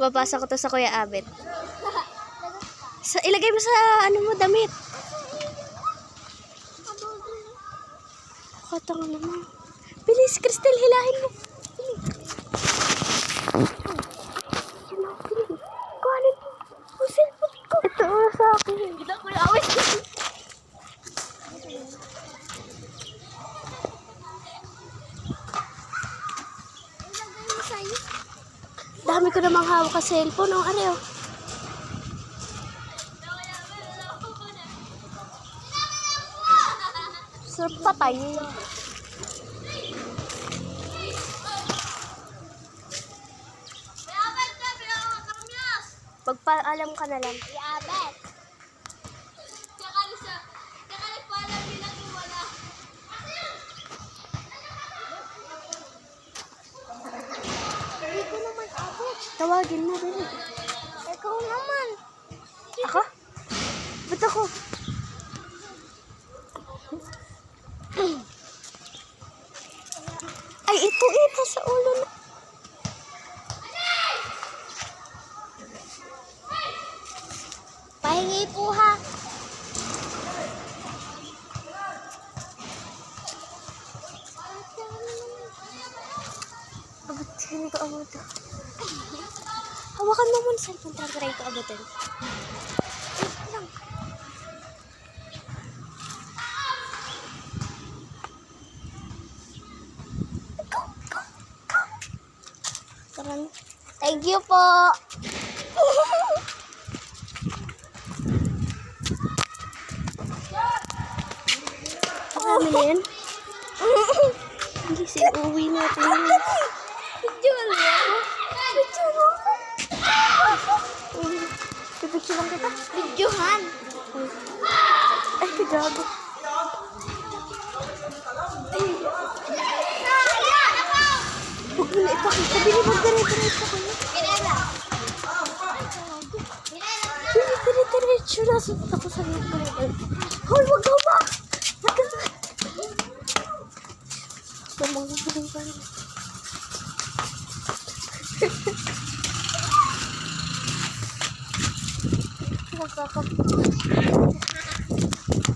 Papasa ko to sa Kuya Abet. Ilagay mo sa ano mo, damit. Katanga naman. Bilis, Crystal, hilahin mo. Kuhanin mo. Ang cellphone ko. Ito sa akin. Ito, Kuya Abet. Dami ko namang hawak ka cellphone. Oh, ano yun? Sarap patay. Pagpaalam ka na lang. Iabet. Hindi ko naman abot. Tawagin mo, dali. Ikaw naman. Ako? Ba't ako? Ay, ito sa ulo na. Pahingi po ha. Abot, hindi ko abot. Hawakan mo muna sa cellphone. Try ko abutin. Wait lang. Thank you po. Pakami na yan. Hindi siya uwi natin. Picture mo. Picture mo. Pipicture lang kita. Videohan. Ay, kagago. Huwag mo na ipakita. Bili mo dire-diretso ko na. Bili dire-diretso. Nasunod ako sa mga kalit. Hoy, wag ka ba? Mamang-biling pa rin.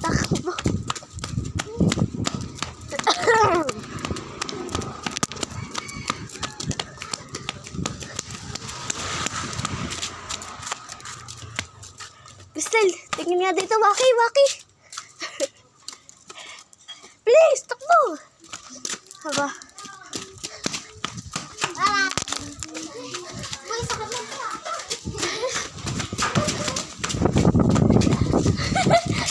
Takbo. Crystal, tingin nga dito. Waki, waki. Please, takbo. Haba.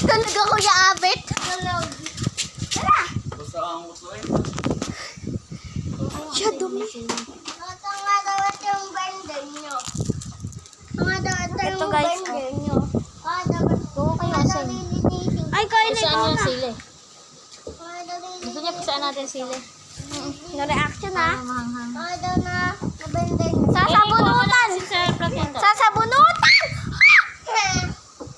Talaga Kuya Abet. Tara. Siya, dumi. Tanga daw ito yung bender nyo. Tanga daw ito Ito, yung guys, bender nyo. Dapat Oo, kayo, saan? Ay, kain na Saan ito yung na. sili? Gusto niya saan natin sili? Na-reaction, ha? Hanghang. Tanga daw na bender nyo. Sasabunutan! Sa placenta. Sasabunutan!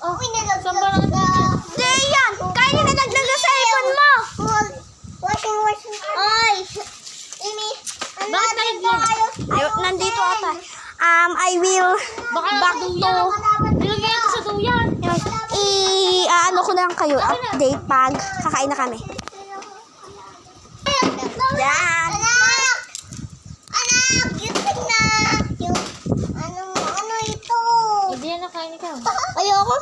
Oh, pinalaglag Saan ba natin ka. Di yan! Kaya nilaglag na sa cellphone mo! Washing. Ay! Imi, ano Bakit natin nalaglag? Ay, nandito ata. I will Baka back to... nilagyan natin sa duyan. Ano ko na lang kayo, update pag kakain na kami. Yan! Anak! Anak! Gising na! Yung, ano ito? Hindi yan nakain ikaw. Ayoko.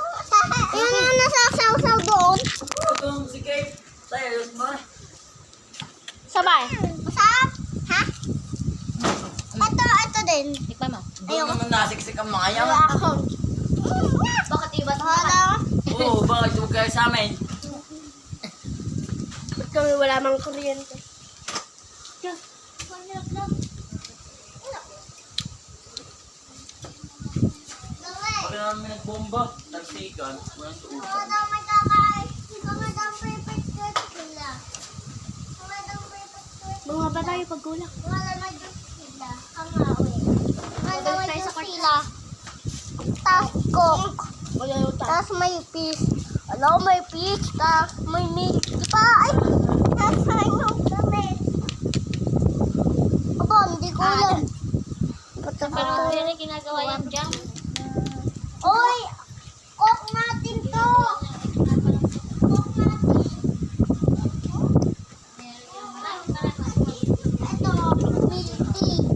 Yung nasasaw-saw doon. Sabay. Masarap? Ha? Ito din. Tikman mo. Doon naman nasiksik ang mga yan. Ako. Bakit iba Hala. Oo, bakit huwag kayo sa amin? Ba't kami wala mang kuryente? Pag namin nagbomba, nagsikan, walang tuupan. Mga daw may kakain. Mga daw perfect good sila. Mga daw perfect good. Mga ba tayo pagkulang? Mga daw good sila. Kamawi. Mga daw good sila. Tapos coke. Wala yung Tapos may fish. Alam may fish. Tapos may meat. Pa, ay! Nasa yung kami. Aba, hindi ko alam. Ito Pero pa. yan ay ginagawa yung jam. Oy! Coke natin to! Coke natin. Ito, milk tea.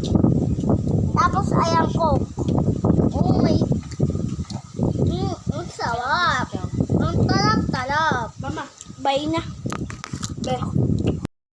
Tapos ayan Coke. Oh my. Ang sarap. Ang talap-talap. Bay na. Be.